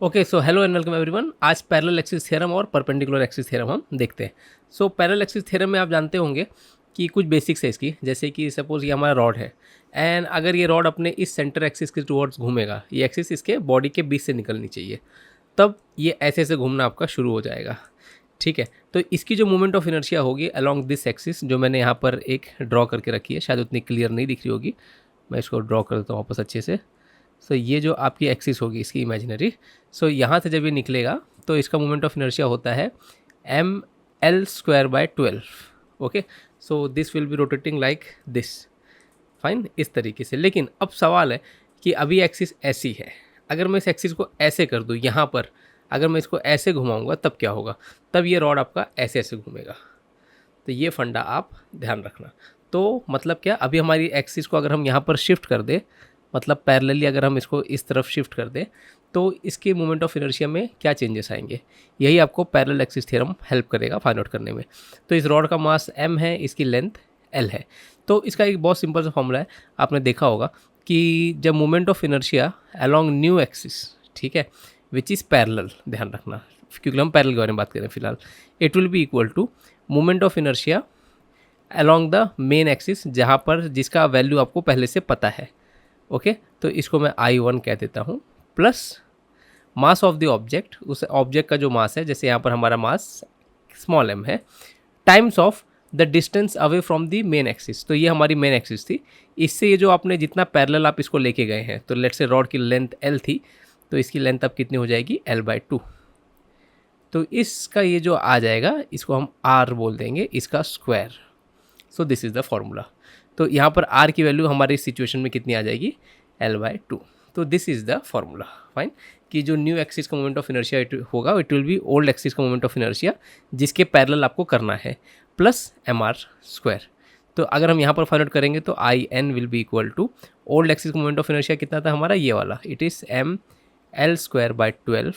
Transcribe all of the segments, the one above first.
Okay, so hello and welcome everyone. आज parallel axis theorem और perpendicular axis theorem हम देखते हैं। सो पैरेलल एक्सिस थ्योरम में आप जानते होंगे कि कुछ बेसिक्स है इसकी, जैसे कि सपोज ये हमारा रॉड है एंड अगर ये रॉड अपने इस सेंटर एक्सिस के टुवर्ड्स घूमेगा, ये एक्सिस इसके बॉडी के बीच से निकलनी चाहिए, तब ये ऐसे ऐसे घूमना आपका शुरू हो जाएगा। ठीक है, तो इसकी जो मोमेंट ऑफ इनर्शिया होगी अलोंग दिस एक्सिस, जो मैंने यहाँ पर एक ड्रॉ करके रखी है, शायद उतनी क्लियर नहीं दिख रही होगी, मैं इसको ड्रॉ कर देता हूँ वापस अच्छे से। सो ये जो आपकी एक्सिस होगी इसकी इमेजिनरी, सो यहाँ से जब ये निकलेगा तो इसका मोमेंट ऑफ इनर्शिया होता है ml²/12। Okay, so this will be rotating like this, fine, इस तरीके से। लेकिन अब सवाल है कि अभी एक्सिस ऐसी है, अगर मैं इस एक्सिस को ऐसे कर दूँ यहाँ पर, अगर मैं इसको ऐसे घुमाऊंगा तब क्या होगा? तब ये रॉड आपका ऐसे ऐसे घूमेगा। तो ये फंडा आप ध्यान रखना। तो मतलब क्या, अभी हमारी एक्सिस को अगर हम यहाँ पर शिफ्ट कर दें, मतलब पैरेलली अगर हम इसको इस तरफ शिफ्ट कर दें, तो इसके मोमेंट ऑफ इनर्शिया में क्या चेंजेस आएंगे, यही आपको पैरेलल एक्सिस थ्योरम हेल्प करेगा फाइंड आउट करने में। तो इस रॉड का मास m है, इसकी लेंथ l है। तो इसका एक बहुत सिंपल सा फॉर्मूला है, आपने देखा होगा कि जब moment of inertia along new axis, ठीक है, विच इज़ पैरेलल, ध्यान रखना क्योंकि हम पैरेलल के बारे में बात करें फिलहाल, it will be equal to moment of inertia along the main axis, जहाँ पर जिसका वैल्यू आपको पहले से पता है। ओके, तो इसको मैं I1 कह देता हूँ, plus mass of the object, उस ऑब्जेक्ट का जो मास है, जैसे यहाँ पर हमारा मास स्मॉल m है, times of the distance away from the main axis. तो ये हमारी मेन एक्सिस थी, इससे ये जो आपने जितना पैरेलल आप इसको लेके गए हैं, तो लेट्स से रॉड की लेंथ l थी, तो इसकी लेंथ अब कितनी हो जाएगी, l/2। तो इसका ये जो आ जाएगा, इसको हम r बोल देंगे, इसका square. So this is the formula. तो यहाँ पर r की वैल्यू हमारी सिचुएशन में कितनी आ जाएगी, l/2। तो this is the formula, fine, कि जो न्यू एक्सिस का मोमेंट ऑफ इनर्शिया होगा, it will be old axis का मोमेंट ऑफ इनर्शिया जिसके पैरेलल आपको करना है, प्लस mr²। तो अगर हम यहाँ पर फाइंड आउट करेंगे तो In will be equal to old axis का मोमेंट ऑफ इनर्शिया कितना था हमारा, ये वाला, it is ml²/12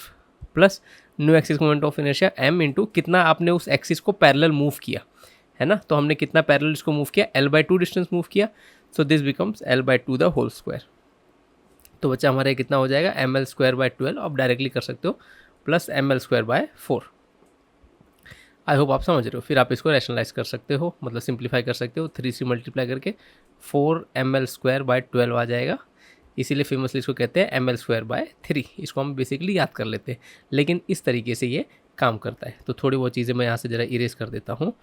plus new axis का moment of inertia m into कितना आपने उस एक्सिस को पैरेलल मूव किया है ना। तो हमने कितना पैरेलल इसको मूव किया, l/2 डिस्टेंस मूव किया, so this becomes l/2 the whole square. तो बच्चा हमारा कितना हो जाएगा, ml²/12, आप डायरेक्टली कर सकते हो, प्लस ml²/4। आई होप आप समझ रहे हो। फिर आप इसको रैशनलाइज कर सकते हो, मतलब सिंप्लीफाई कर सकते हो, 3 से मल्टीप्लाई करके 4ml²/12 आ जाएगा। इसीलिए फेमसली इसको कहते हैं ml²/3। इसको हम बेसिकली याद कर लेते हैं, लेकिन इस तरीके से ये काम करता है। तो थोड़ी बहुत चीज़ें मैं यहाँ से ज़रा इरेज कर देता हूँ।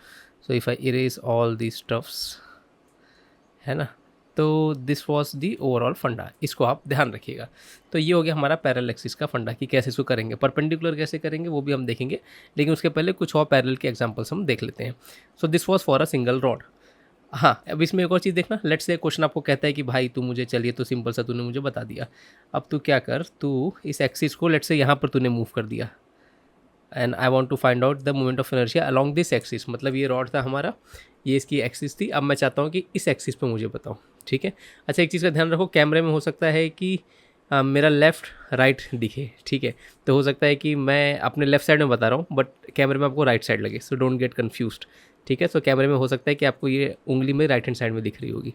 So if I erase all the stuffs, है ना, तो दिस वॉज दी ओवरऑल फंडा, इसको आप ध्यान रखिएगा। तो ये हो गया हमारा पैरेलल एक्सिस का फंडा कि कैसे इसको करेंगे, परपेंडिकुलर कैसे करेंगे वो भी हम देखेंगे, लेकिन उसके पहले कुछ और पैरेलल के एग्जांपल्स हम देख लेते हैं। सो this was for a single rod. हाँ, अब इसमें एक और चीज़ देखना, लेट्स से क्वेश्चन आपको कहता है कि भाई तू मुझे, चलिए तो सिंपल सा तूने मुझे बता दिया, अब तू क्या कर, तू इस एक्सिस को लेट्स से यहाँ पर तूने मूव कर दिया and I want to find out the moment of inertia along this axis, मतलब ये रॉड था हमारा, ये इसकी एक्सिस थी, अब मैं चाहता हूँ कि इस एक्सिस पे मुझे बताओ, ठीक है। अच्छा, एक चीज़ का ध्यान रखो, कैमरे में हो सकता है कि मेरा लेफ़्ट राइट दिखे, ठीक है, तो हो सकता है कि मैं अपने लेफ्ट साइड में बता रहा हूँ बट कैमरे में आपको राइट साइड लगे, सो डोंट गेट कन्फ्यूज्ड, ठीक है। सो कैमरे में हो सकता है कि आपको ये उंगली में राइट हैंड साइड में दिख रही होगी,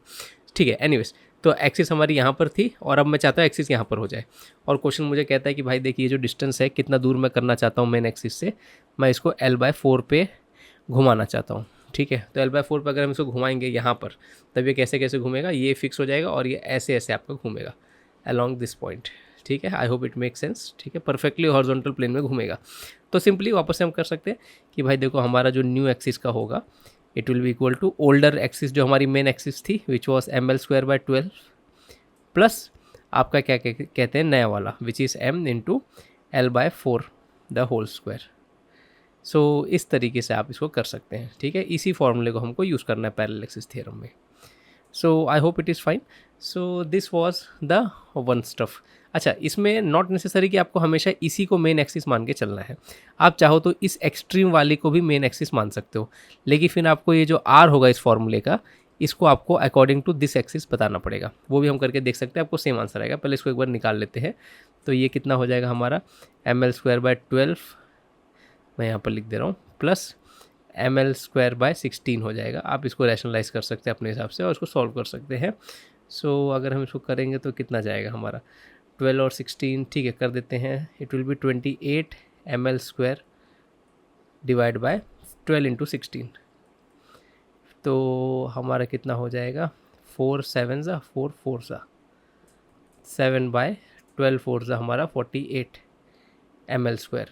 ठीक है। एनीवेज, तो एक्सिस हमारी यहाँ पर थी और अब मैं चाहता हूँ एक्सिस यहाँ पर हो जाए, और क्वेश्चन मुझे कहता है कि भाई देखिए ये जो डिस्टेंस है कितना दूर मैं करना चाहता हूँ मेन एक्सिस से, मैं इसको l/4 पे घुमाना चाहता हूँ, ठीक है। तो l/4 पे अगर हम इसको घुमाएंगे यहाँ पर, तब ये कैसे कैसे घूमेगा, ये फिक्स हो जाएगा और ये ऐसे ऐसे आपका घूमेगा अलॉन्ग दिस पॉइंट, ठीक है। I hope it make sense, ठीक है, परफेक्टली हॉरिजॉन्टल प्लेन में घूमेगा। तो सिंपली वापस से हम कर सकते हैं कि भाई देखो हमारा जो न्यू एक्सिस का होगा, it will be equal to older axis जो हमारी मेन एक्सिस थी, विच वॉज ml²/12, प्लस आपका क्या कहते हैं नया वाला, which is m into l/4 the whole square. So इस तरीके से आप इसको कर सकते हैं, ठीक है। इसी फॉर्मूले को हमको यूज़ करना है पैरेलल एक्सिस थ्योरम में। So I hope it is fine. So this was the one stuff. अच्छा, इसमें नॉट नेसेसरी कि आपको हमेशा इसी को मेन एक्सिस मान के चलना है, आप चाहो तो इस एक्सट्रीम वाले को भी मेन एक्सिस मान सकते हो, लेकिन फिर आपको ये जो आर होगा इस फॉर्मूले का, इसको आपको अकॉर्डिंग टू दिस एक्सिस बताना पड़ेगा, वो भी हम करके देख सकते हैं, आपको सेम आंसर आएगा। पहले इसको एक बार निकाल लेते हैं। तो ये कितना हो जाएगा हमारा, ml²/12, मैं यहाँ पर लिख दे रहा हूँ, प्लस ml²/16 हो जाएगा। आप इसको रैशनलाइज कर सकते हैं अपने हिसाब से और इसको सॉल्व कर सकते हैं। सो अगर हम इसको करेंगे तो कितना जाएगा हमारा, 12 और 16 ठीक है कर देते हैं, it will B 28 ml² divide by 12 into 16, तो हमारा कितना हो जाएगा 4 7 ज़ा 4 4 ज़ा 7 बाय 12 4 ज़ा हमारा 48 ml²।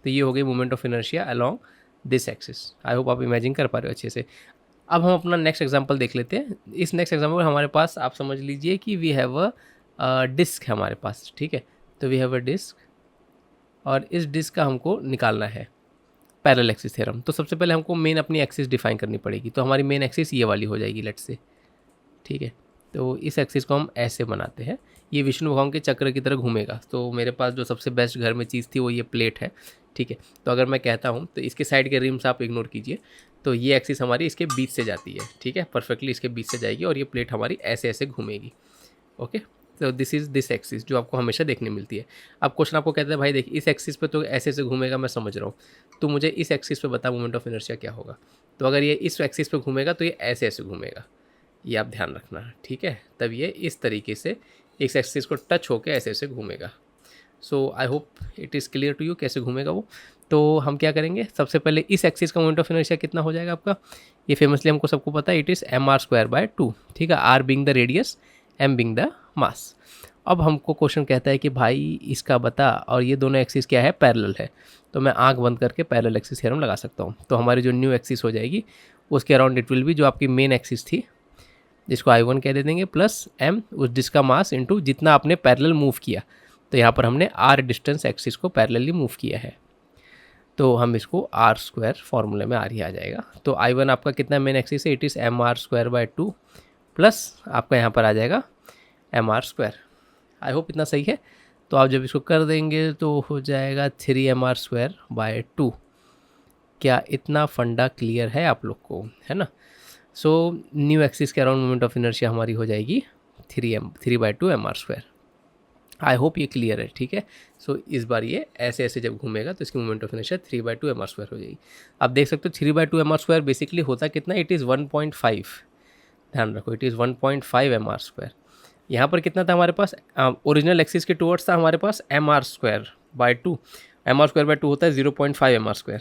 तो ये हो गई moment of inertia along this axis. I hope आप इमेजिन कर पा रहे हो अच्छे से। अब हम अपना नेक्स्ट एग्जांपल देख लेते हैं। इस नेक्स्ट एग्जांपल में हमारे पास आप समझ लीजिए कि वी हैव अ डिस्क है हमारे पास, ठीक है। तो वी हैव अ डिस्क और इस डिस्क का हमको निकालना है पैरेलल एक्सिस थ्योरम। तो सबसे पहले हमको मेन अपनी एक्सिस डिफाइन करनी पड़ेगी। तो हमारी मेन एक्सिस ये वाली हो जाएगी लेट्स से, ठीक है। तो इस एक्सिस को हम ऐसे बनाते हैं, ये विष्णु भगवान के चक्र की तरह घूमेगा। तो मेरे पास जो सबसे बेस्ट घर में चीज़ थी वो ये प्लेट है, ठीक है। तो अगर मैं कहता हूँ तो इसके साइड के रिम्स आप इग्नोर कीजिए, तो ये एक्सिस हमारी इसके बीच से जाती है, ठीक है, परफेक्टली इसके बीच से जाएगी और ये प्लेट हमारी ऐसे ऐसे घूमेगी। ओके, तो दिस इज़ दिस एक्सिस जो आपको हमेशा देखने मिलती है। अब क्वेश्चन आपको कहते हैं भाई देख इस एक्सिस पे तो ऐसे ऐसे घूमेगा, मैं समझ रहा हूँ, तो मुझे इस एक्सिस पे बता मोमेंट ऑफ इनर्शिया क्या होगा। तो अगर ये इस एक्सिस पे घूमेगा तो ये ऐसे ऐसे घूमेगा, ये आप ध्यान रखना, ठीक है। तब ये इस तरीके से इस एक्सिस को टच होकर ऐसे ऐसे घूमेगा। So I hope it is clear to you कैसे घूमेगा वो। तो हम क्या करेंगे, सबसे पहले इस एक्सिस का मोमेंट ऑफ इनर्शिया कितना हो जाएगा आपका, ये फेमसली हमको सबको पता है, इट इज़ mr²/2, ठीक है। r being the radius, m being the mass. अब हमको क्वेश्चन कहता है कि भाई इसका बता, और ये दोनों एक्सिस क्या है, पैरेलल है। तो मैं आंख बंद करके पैरेलल एक्सिस थ्योरम लगा सकता हूँ। तो हमारी जो न्यू एक्सिस हो जाएगी उसके अराउंड इट विल बी जो आपकी मेन एक्सिस थी, जिसको I1 कह दे देंगे, प्लस m उस जिसका मास इंटू जितना आपने पैरेलल मूव किया। तो यहाँ पर हमने r डिस्टेंस एक्सिस को पैरेलली मूव किया है, तो हम इसको r² फॉर्मूले में आ जाएगा। तो I1 आपका कितना मेन एक्सिस है, इट इज़ mr²/2 प्लस आपका यहाँ पर आ जाएगा mr²। आई होप इतना सही है। तो आप जब इसको कर देंगे तो हो जाएगा 3mr²/2। क्या इतना फंडा क्लियर है आप लोग को, है ना। सो न्यू एक्सिस के अराउंड मोमेंट ऑफ इनर्शिया हमारी हो जाएगी 3/2 mr²। आई होप ये क्लियर है, ठीक है। सो इस बार ये ऐसे ऐसे जब घूमेगा तो इसकी मोमेंट ऑफ इनर्शिया 3/2 mr² हो जाएगी। आप देख सकते हो 3/2 mr² बेसिकली होता कितना, इट इज़ 1.5, ध्यान रखो, इट इज़ 1.5 mr²। यहाँ पर कितना था हमारे पास, ओरिजिनल एक्सिस के टुवर्ड्स था हमारे पास mr²/2, mr²/2 होता है 0.5 mr²।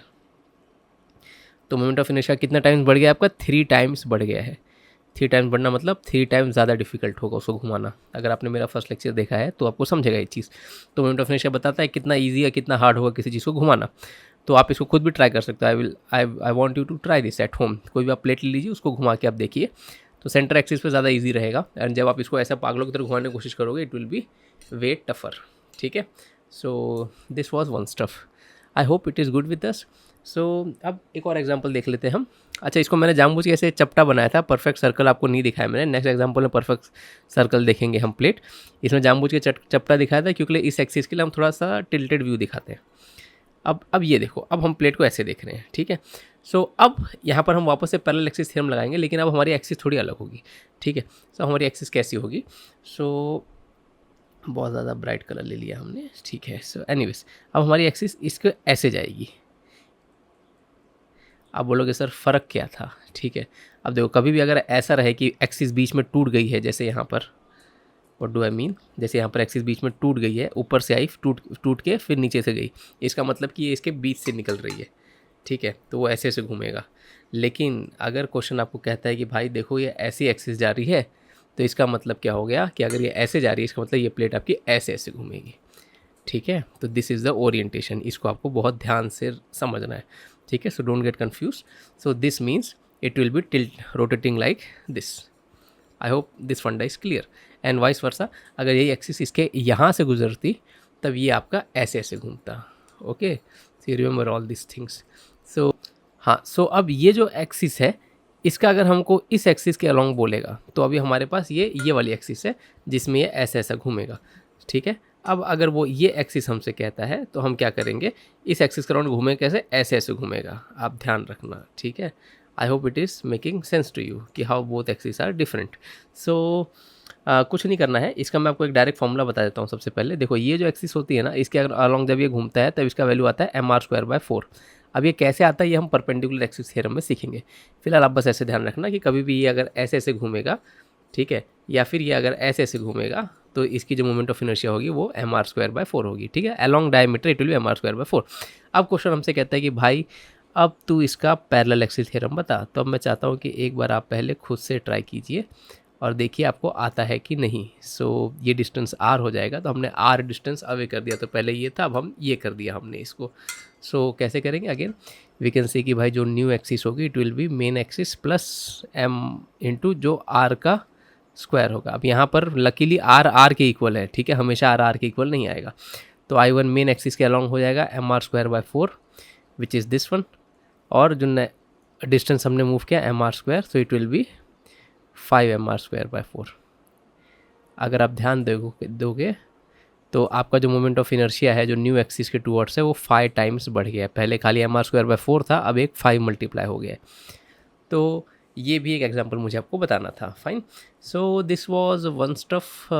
तो मोमेंट ऑफ इनर्शिया कितना टाइम्स बढ़ गया आपका, 3 टाइम्स बढ़ गया है। 3 टाइम्स बढ़ना मतलब 3 टाइम्स ज़्यादा डिफिकल्ट होगा उसको घुमाना। अगर आपने मेरा फर्स्ट लेक्चर देखा है तो आपको समझेगा ये चीज़। तो मोमेंट ऑफ इनर्शिया बताता है कितना ईजी या कितना हार्ड होगा किसी चीज़ को घुमाना। तो आप इसको खुद भी ट्राई कर सकते हो। I want you to try this at home. कोई भी आप प्लेट ले लीजिए, उसको घुमा के आप देखिए, तो सेंटर एक्सिस पे ज़्यादा ईजी रहेगा। एंड जब आप इसको ऐसा पागलों की तरह घुमाने की कोशिश करोगे it will be way tougher, ठीक है। So this was one stuff. I hope it is good with us. So अब एक और एग्जांपल देख लेते हैं हम। अच्छा, इसको मैंने जानबूझ के ऐसे चपटा बनाया था, परफेक्ट सर्कल आपको नहीं दिखाया मैंने। नेक्स्ट एग्जांपल में परफेक्ट सर्कल देखेंगे हम प्लेट। इसमें जानबूझ के चपटा दिखाया था क्योंकि इस एक्सिस के लिए हम थोड़ा सा टिल्टेड व्यू दिखाते हैं। अब ये देखो, अब हम प्लेट को ऐसे देख रहे हैं, ठीक है। सो अब यहाँ पर हम वापस से पैरेलल एक्सिस थ्योरम लगाएंगे, लेकिन अब हमारी एक्सिस थोड़ी अलग होगी, ठीक है। सो हमारी एक्सिस कैसी होगी, सो बहुत ज़्यादा ब्राइट कलर ले लिया हमने, ठीक है। सो एनीवेज अब हमारी एक्सिस इसको ऐसे जाएगी। आप बोलोगे सर फ़र्क क्या था, ठीक है। अब देखो, कभी भी अगर ऐसा रहे कि एक्सिस बीच में टूट गई है, जैसे यहाँ पर, व्हाट डू आई मीन, जैसे यहाँ पर एक्सिस बीच में टूट गई है, ऊपर से आई, टूट के फिर नीचे से गई, इसका मतलब कि ये इसके बीच से निकल रही है, ठीक है। तो वो ऐसे ऐसे घूमेगा। लेकिन अगर क्वेश्चन आपको कहता है कि भाई देखो ये ऐसी एक्सिस जा रही है, तो इसका मतलब क्या हो गया कि अगर ये ऐसे जा रही है, इसका मतलब ये प्लेट आपकी ऐसे ऐसे घूमेगी, ठीक है। तो दिस इज़ द ओरिएंटेशन। इसको आपको बहुत ध्यान से समझना है, ठीक है। So don't get confuse. So this means it will be tilt rotating like this. I hope this funda is clear. And vice versa, अगर यही एक्सिस इसके यहाँ से गुजरती तब ये आपका ऐसे ऐसे घूमता। Okay, so remember all this things. So हाँ, सो अब ये जो एक्सिस है इसका अगर हमको इस एक्सिस के अलॉन्ग बोलेगा तो अभी हमारे पास ये वाली एक्सिस है जिसमें ये ऐसा ऐसा घूमेगा, ठीक है। अब अगर वो ये एक्सिस हमसे कहता है तो हम क्या करेंगे, इस एक्सिस के राउंड घूमे कैसे, ऐसे ऐसे घूमेगा। आप ध्यान रखना, ठीक है। I hope it is making sense to you कि how both axis are different. So कुछ नहीं करना है, इसका मैं आपको एक डायरेक्ट फॉर्मूला बता देता हूँ। सबसे पहले देखो, ये जो एक्सिस होती है ना, इसके अगर अलॉन्ग जब ये घूमता है तब इसका वैल्यू आता है mr²/4। अब ये कैसे आता है ये हम परपेंडिकुलर एक्सिस थ्योरम में सीखेंगे। फिलहाल आप बस ऐसे ध्यान रखना कि कभी भी ये अगर ऐसे ऐसे घूमेगा, ठीक है, या फिर ये अगर ऐसे ऐसे घूमेगा तो इसकी जो मोमेंट ऑफ इनर्शिया होगी वो mr²/4 होगी, ठीक है। Along diameter it will B mr²/4। अब क्वेश्चन हमसे कहता है कि भाई अब तू इसका पैरेलल एक्सिस थ्योरम बता। तो अब मैं चाहता हूँ कि एक बार आप पहले खुद से ट्राई कीजिए और देखिए आपको आता है कि नहीं। सो ये डिस्टेंस r हो जाएगा, तो हमने r डिस्टेंस अवे कर दिया, तो पहले ये था, अब हम ये कर दिया हमने इसको। सो कैसे करेंगे, अगेन वी कैन से कि भाई जो न्यू एक्सिस होगी it will B main axis plus m into जो r का स्क्वायर होगा। अब यहाँ पर लकीली r के इक्वल है, ठीक है, हमेशा r के इक्वल नहीं आएगा। तो I1 मेन एक्सिस के अलॉन्ग हो जाएगा mr²/4 which is this one, और जो डिस्टेंस हमने मूव किया mr², so it will B 5 mr²/4। अगर आप ध्यान दोगे तो आपका जो मोमेंट ऑफ इनर्शिया है जो न्यू एक्सिस के टूवर्ड्स है वो 5 टाइम्स बढ़ गया है। पहले खाली mr²/4 था, अब एक 5 मल्टीप्लाई हो गया है। तो ये भी एक एग्जांपल मुझे आपको बताना था। Fine, so this was one stuff.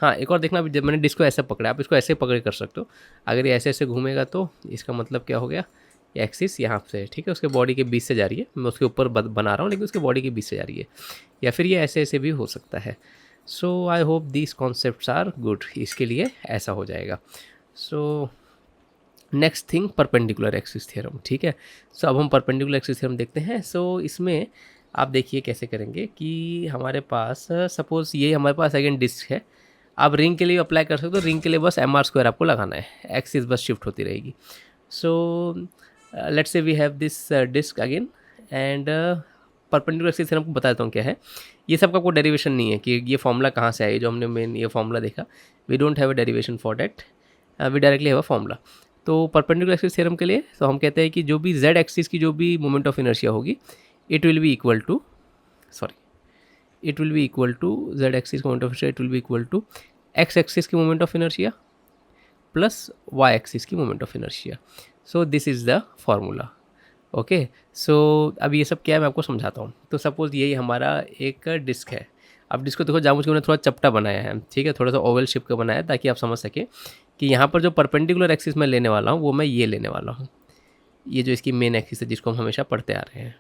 हाँ, एक और देखना, जब मैंने डिस्क को ऐसे पकड़ा, आप इसको ऐसे पकड़ कर सकते हो। अगर ये ऐसे ऐसे घूमेगा तो इसका मतलब क्या हो गया, ये एक्सिस यहाँ से, ठीक है, उसके बॉडी के बीच से जा रही है। मैं उसके ऊपर बना रहा हूँ लेकिन उसके बॉडी के बीच से जा रही है, या फिर ये ऐसे ऐसे भी हो सकता है। So I hope these concepts are good. इसके लिए ऐसा हो जाएगा। So next thing, perpendicular axis theorem, ठीक है। सो अब हम परपेंडिकुलर एक्सिस थ्योरम देखते हैं। सो इसमें आप देखिए कैसे करेंगे कि हमारे पास सपोज ये हमारे पास अगेन डिस्क है। आप रिंग के लिए अप्लाई कर सकते हो, रिंग के लिए बस mr² आपको लगाना है, एक्सिस बस शिफ्ट होती रहेगी। So let's say we have this disc again and perpendicular axis theorem को बताता हूँ क्या है। ये सब का कोई डेरिवेशन नहीं है कि ये फॉर्मूला कहाँ से आई, जो हमने मेन ये फॉर्मूला देखा, we don't have a derivation for that, we directly have a formula. तो परपेंडिकुलर एक्सिस थ्योरम के लिए तो हम कहते हैं कि जो भी z एक्सिस की जो भी मोमेंट ऑफ इनर्शिया होगी it will be equal to z axis का moment of inertia it will be equal to x axis की moment of inertia plus y axis की moment of inertia. So this is the formula. Okay, so अब ये सब क्या है मैं आपको समझाता हूँ। तो सपोज़ यही हमारा एक डिस्क है। अब डिस्क को देखो, जानबूझ के मैंने थोड़ा चपटा बनाया है, ठीक है, थोड़ा सा ओवल शेप का बनाया है ताकि आप समझ सकें कि यहाँ पर जो परपेंडिकुलर एक्सिस मैं लेने वाला हूँ वो मैं ये लेने वाला हूँ, ये जो इसकी मेन एक्सिस है जिसको हम हमेशा पढ़ते आ रहे हैं,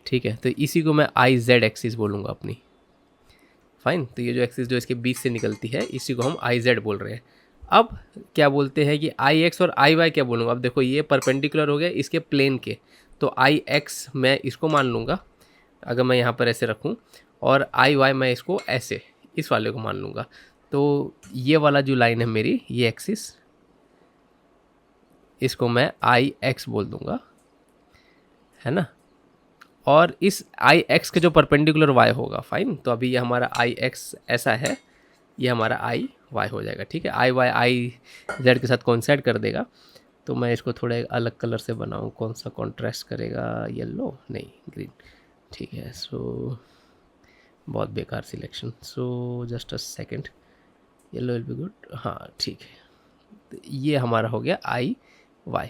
ठीक है। तो इसी को मैं IZ एक्सिस बोलूँगा अपनी। फाइन, तो ये जो एक्सिस जो इसके बीच से निकलती है इसी को हम IZ बोल रहे हैं। अब क्या बोलते हैं कि IX और IY क्या बोलूँगा। अब देखो ये परपेंडिकुलर हो गया इसके प्लेन के, तो IX मैं इसको मान लूँगा अगर मैं यहाँ पर ऐसे रखूँ, और IY मैं इसको ऐसे इस वाले को मान लूँगा। तो ये वाला जो लाइन है मेरी, ये एक्सिस, इसको मैं IX बोल दूँगा, है ना। और इस IX के जो परपेंडिकुलर Y होगा, फाइन, तो अभी ये हमारा IX ऐसा है, ये हमारा IY हो जाएगा, ठीक है। IY IZ के साथ कोइंसाइड कर देगा। तो मैं इसको थोड़ा एक अलग कलर से बनाऊँ, कौन सा कॉन्ट्रास्ट करेगा, येलो नहीं ग्रीन, ठीक है। सो बहुत बेकार selection, so just a second, yellow will be good, हाँ ठीक है। तो ये हमारा हो गया IY।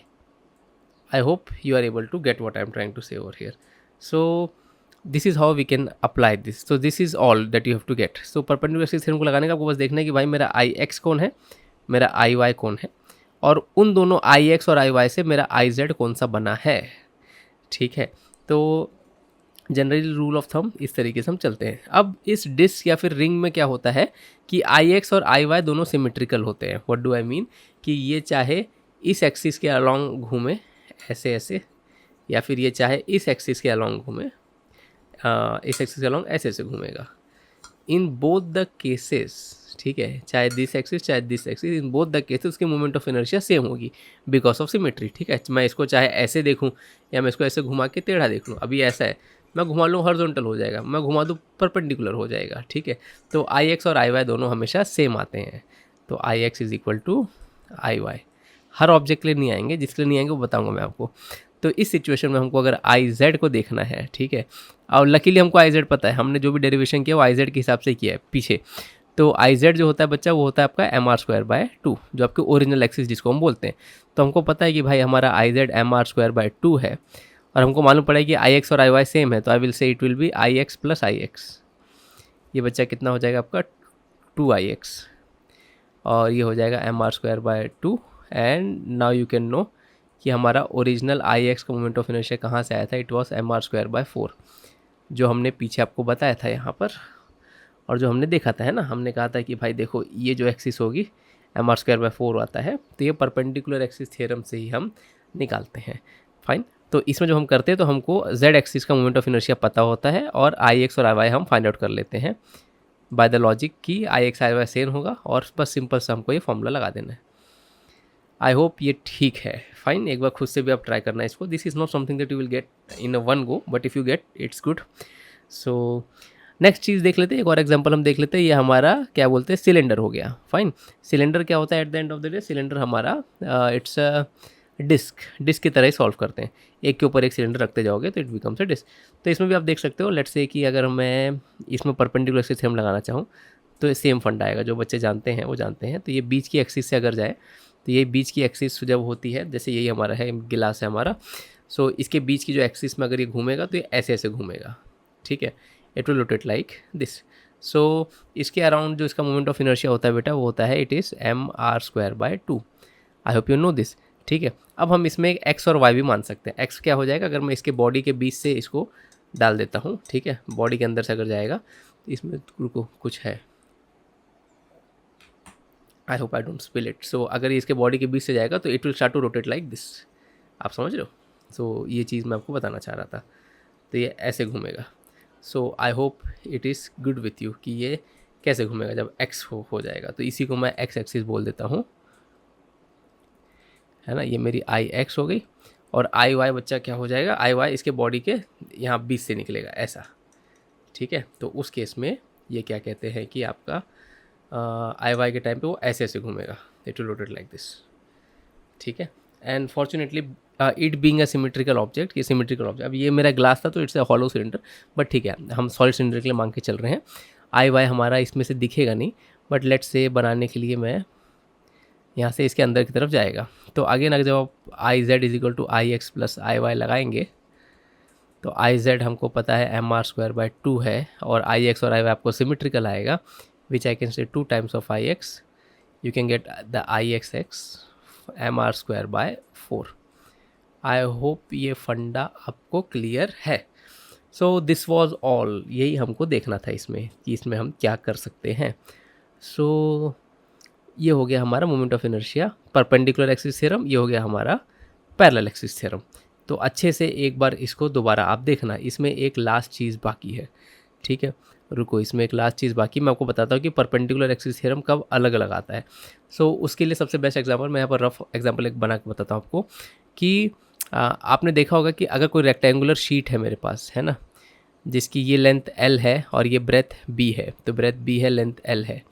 I hope you are able to get what I am trying to say over here. So this is how we can apply this. So this is all that you have to get. So perpendicular axis theorem को लगाने का आपको बस देखना है कि भाई मेरा IX कौन है, मेरा IY कौन है, और उन दोनों IX और IY से मेरा IZ कौन सा बना है, ठीक है। तो जनरली रूल ऑफ थंब इस तरीके से हम चलते हैं। अब इस डिस्क या फिर रिंग में क्या होता है कि IX और IY दोनों सिमेट्रिकल होते हैं। व्हाट डू आई मीन कि ये चाहे इस एक्सिस के अलॉन्ग घूमे ऐसे ऐसे, या फिर ये चाहे इस एक्सिस के अलॉन्ग घूमे, इस एक्सिस के अलॉन्ग ऐसे ऐसे घूमेगा। इन बोथ द केसेस, ठीक है, चाहे दिस एक्सिस चाहे this axis, in both the cases उसकी मोमेंट ऑफ इनर्शिया सेम होगी बिकॉज ऑफ सिमेट्री, ठीक है। मैं इसको चाहे ऐसे देखूं या मैं इसको ऐसे घुमा के टेढ़ा देख लूँ। अभी ऐसा है, मैं घुमा लूँ हॉरिजॉन्टल हो जाएगा, मैं घुमा दूँ परपेंडिकुलर हो जाएगा, ठीक है। तो IX और IY दोनों हमेशा सेम आते हैं। तो IX is equal to IY। हर ऑब्जेक्ट के लिए नहीं आएंगे, जिसके लिए नहीं आएंगे वो बताऊंगा मैं आपको। तो इस सिचुएशन में हमको अगर IZ को देखना है, ठीक है, और लकीली हमको IZ पता है, हमने जो भी डेरिवेशन किया वो IZ के हिसाब से किया है पीछे। तो IZ जो होता है बच्चा वो होता है आपका mr²/2, जो आपके ओरिजिनल एक्सिस जिसको हम बोलते हैं। तो हमको पता है कि भाई हमारा IZ mr²/2 है, और हमको मालूम पड़ा है कि IX और IY सेम है, तो I will say it will B IX plus IX। ये बच्चा कितना हो जाएगा आपका 2IX, और ये हो जाएगा mr²/2। And now you can know कि हमारा ओरिजिनल IX का मोमेंट ऑफ इनर्शिया कहाँ से आया था, इट वॉज mr²/4, जो हमने पीछे आपको बताया था यहाँ पर। और जो हमने देखा था, है ना, हमने कहा था कि भाई देखो ये जो एक्सिस होगी mr²/4 आता है, तो ये परपेंडिकुलर एक्सिस थ्योरम से ही हम निकालते हैं। फाइन। तो इसमें जो हम करते हैं तो हमको z एक्सिस का मोमेंट ऑफ इनर्शिया पता होता है और आई एक्स और आई वाई हम फाइंड आउट कर लेते हैं बाय द लॉजिक कि आई एक्स आई वाई सेम होगा और बस सिंपल से हमको ये फॉर्मूला लगा देना है। आई होप ये ठीक है। फाइन, एक बार खुद से भी आप ट्राई करना इसको। This is not something that you will get in a one go, but if you get it's good. So next चीज़ देख लेते हैं, एक और एग्जांपल हम देख लेते हैं। ये हमारा क्या बोलते हैं, सिलेंडर हो गया। फाइन, सिलेंडर क्या होता है at the end of the day, cylinder हमारा इट्स डिस्क की तरह ही सॉल्व करते हैं। एक के ऊपर एक सिलेंडर रखते जाओगे तो इट बिकम्स अ डिस्क। तो इसमें भी आप देख सकते हो, लेट्स से कि अगर मैं इसमें परपेंडिकुलर एक्सिस हम लगाना चाहूँ तो सेम फंडा आएगा। जो बच्चे जानते हैं वो जानते हैं। तो ये बीच की एक्सिस से अगर जाए तो ये बीच की एक्सिस जब होती है, जैसे यही हमारा है, गिलास है हमारा, सो इसके बीच की जो एक्सिस में अगर ये घूमेगा तो ये ऐसे ऐसे घूमेगा, ठीक है, it will rotate like this. So इसके अराउंड जो इसका मोमेंट ऑफ इनर्शिया होता है बेटा, वो होता है it is mr²/2। I hope you know this, ठीक है। अब हम इसमें एक एक्स और वाई भी मान सकते हैं। एक्स क्या हो जाएगा, अगर मैं इसके बॉडी के बीच से इसको डाल देता हूँ, ठीक है, बॉडी के अंदर से अगर जाएगा तो इसमें रुको कुछ है, I hope I don't spill it. So अगर ये इसके बॉडी के बीच से जाएगा तो it will start to rotate like this. आप समझ रहे हो? सो ये चीज़ मैं आपको बताना चाह रहा था। तो ये ऐसे घूमेगा। So I hope it is good with you कि ये कैसे घूमेगा जब एक्स हो जाएगा। तो इसी को मैं एक्स एक्सिस बोल देता हूँ, है ना। ये मेरी आई एक्स हो गई और आई वाई बच्चा क्या हो जाएगा, आई वाई इसके बॉडी के यहाँ बीच से निकलेगा ऐसा, ठीक है। तो उस केस में ये क्या कहते हैं कि आपका आई वाई के टाइम पे वो ऐसे ऐसे घूमेगा, it will rotate like this, ठीक है। And fortunately it being a symmetrical object, ये सिमेट्रिकल ऑब्जेक्ट, अब ये मेरा ग्लास था तो it's a hollow cylinder, but ठीक है, हम सॉलिड सिलेंडर के लिए मांग के चल रहे हैं। आई वाई हमारा इसमें से दिखेगा नहीं, बट लेट्स से बनाने के लिए मैं यहाँ से इसके अंदर की तरफ जाएगा। तो आगे ना, जब आप I Z is equal to I x plus I y लगाएंगे तो आई जेड हमको पता है mr²/2 है और आई एक्स और आई वाई आपको सिमेट्रिकल आएगा, विच I can say 2 times of I x, you can get the I x x mr²/4। I hope ये फंडा आपको क्लियर है। सो दिस वॉज ऑल, यही हमको देखना था इसमें कि इसमें हम क्या कर सकते हैं। सो ये हो गया हमारा moment of inertia perpendicular axis theorem, ये हो गया हमारा पैरेलल एक्सिस थ्योरम। तो अच्छे से एक बार इसको दोबारा आप देखना, इसमें एक लास्ट चीज़ बाकी है, ठीक है। रुको, इसमें एक लास्ट चीज़ बाकी, मैं आपको बताता हूँ कि परपेंडिकुलर एक्सिस थ्योरम कब अलग अलग आता है। सो उसके लिए सबसे बेस्ट एग्जांपल मैं यहाँ पर रफ एग्जांपल एक बना के बताता हूँ आपको कि आपने देखा होगा कि अगर कोई रेक्टेंगुलर शीट है मेरे पास, है ना, जिसकी ये लेंथ L है और ये ब्रेथ B है, तो ब्रेथ B है, लेंथ L है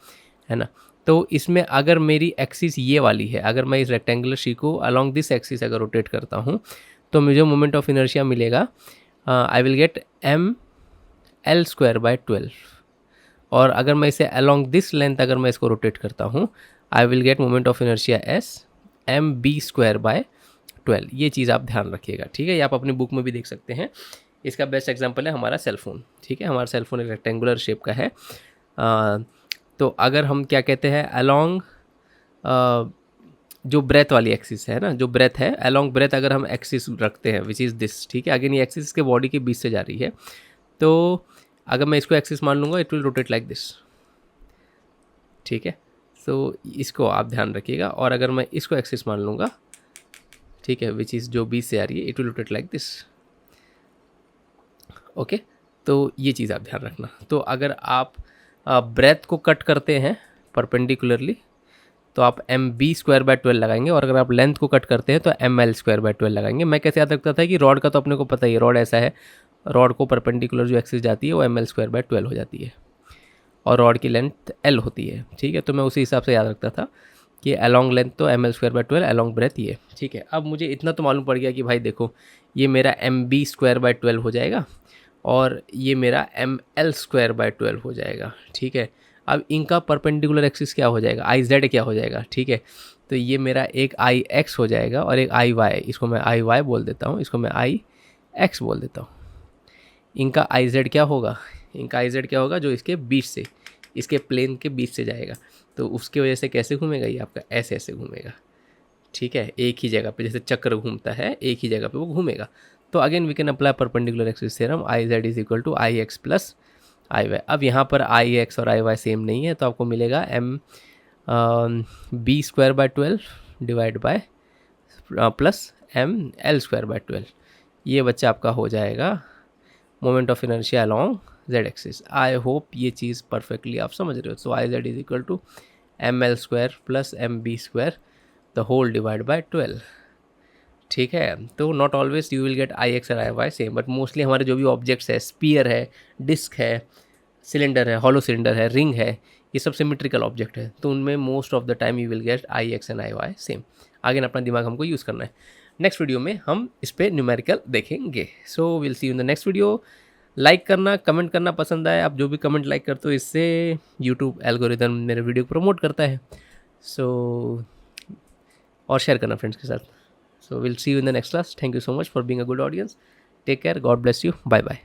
ना। तो इसमें अगर मेरी एक्सिस ये वाली है, अगर मैं इस रेक्टेंगुलर शीट को अलॉन्ग दिस एक्सिस अगर रोटेट करता हूँ तो मुझे मोमेंट ऑफ इनर्शिया मिलेगा, आई विल गेट ml²/12। और अगर मैं इसे अलॉन्ग दिस लेंथ अगर मैं इसको रोटेट करता हूँ, I will get moment of inertia s mb²/12। ये चीज़ आप ध्यान रखिएगा, ठीक है। ये आप अपनी बुक में भी देख सकते हैं। इसका बेस्ट एग्जांपल है हमारा सेलफोन, ठीक है। हमारा सेलफोन एक रेक्टेंगुलर शेप का है। तो अगर हम क्या कहते हैं, अलॉन्ग जो ब्रेथ वाली एक्सिस है ना, जो ब्रेथ है, अलॉन्ग ब्रेथ अगर हम एक्सिस रखते हैं विच इज़ दिस, ठीक है। अगेन ये एक्सिस के बॉडी के बीच से जा रही है, तो अगर मैं इसको एक्सिस मान लूँगा it will rotate like this, ठीक है। सो इसको आप ध्यान रखिएगा। और अगर मैं इसको एक्सिस मान लूँगा, ठीक है, विच इज़ जो बीच से आ रही है, it will rotate like this, okay. तो ये चीज़ आप ध्यान रखना। तो अगर आप ब्रेथ को कट करते हैं परपेंडिकुलरली तो आप mb²/12 लगाएंगे, और अगर आप लेंथ को कट करते हैं तो ml²/12 लगाएंगे। मैं कैसे याद रखता था कि रॉड का तो अपने को पता ही है, रॉड ऐसा है, रॉड को परपेंडिकुलर जो एक्सिस जाती है वो ml²/12 हो जाती है और रॉड की लेंथ l होती है, ठीक है। तो मैं उसी हिसाब से याद रखता था कि अलॉन्ग लेंथ तो ml²/12, अलॉन्ग ब्रेथ ये, ठीक है। अब मुझे इतना तो मालूम पड़ गया कि भाई देखो ये मेरा mb²/12 हो जाएगा और ये मेरा ml²/12 हो जाएगा, ठीक है। अब इनका परपेंडिकुलर एक्सिस क्या हो जाएगा, आई जेड क्या हो जाएगा, ठीक है। तो ये मेरा एक आई एक्स हो जाएगा और एक आई वाई, इसको मैं आई वाई बोल देता हूँ, इसको मैं आई एक्स बोल देता हूँ। इनका आई जेड क्या होगा, इनका आई जेड क्या होगा, जो इसके बीच से, इसके प्लेन के बीच से जाएगा, तो उसकी वजह से कैसे घूमेगा, ये आपका ऐसे ऐसे घूमेगा, ठीक है। एक ही जगह पे जैसे चक्र घूमता है, एक ही जगह पे वो घूमेगा। तो again we can apply perpendicular axis theorem, I Z is equal to I x plus I y. अब यहाँ पर आई एक्स और आई वाई सेम नहीं है, तो आपको मिलेगा M B square by 12 divide by plus M L square by 12। ये बच्चा आपका हो जाएगा moment of inertia along Z axis. I hope ये चीज़ परफेक्टली आप समझ रहे हो। So I Z is equal to M L square plus M B square the whole divide by 12। ठीक है, तो not always you will get I X और I Y same, but mostly हमारे जो भी ऑब्जेक्ट्स है, स्पीयर है, disc है, सिलेंडर है, हॉलो सिलेंडर है, रिंग है, ये सब सिमेट्रिकल ऑब्जेक्ट है, तो उनमें most of the time you will get I x and I Y same. आगे ना अपना दिमाग हमको यूज़ करना है। नेक्स्ट वीडियो में हम इस पर न्यूमेरिकल देखेंगे। So will see you in the next video. Like करना, कमेंट करना पसंद आए, आप जो भी कमेंट लाइक करते हो इससे यूट्यूब एल्गोरिदम मेरे वीडियो को प्रमोट करता है। सो और शेयर करना फ्रेंड्स के साथ। So we'll see you in the next class. Thank you so much for being a good audience. Take care. God bless you. Bye bye.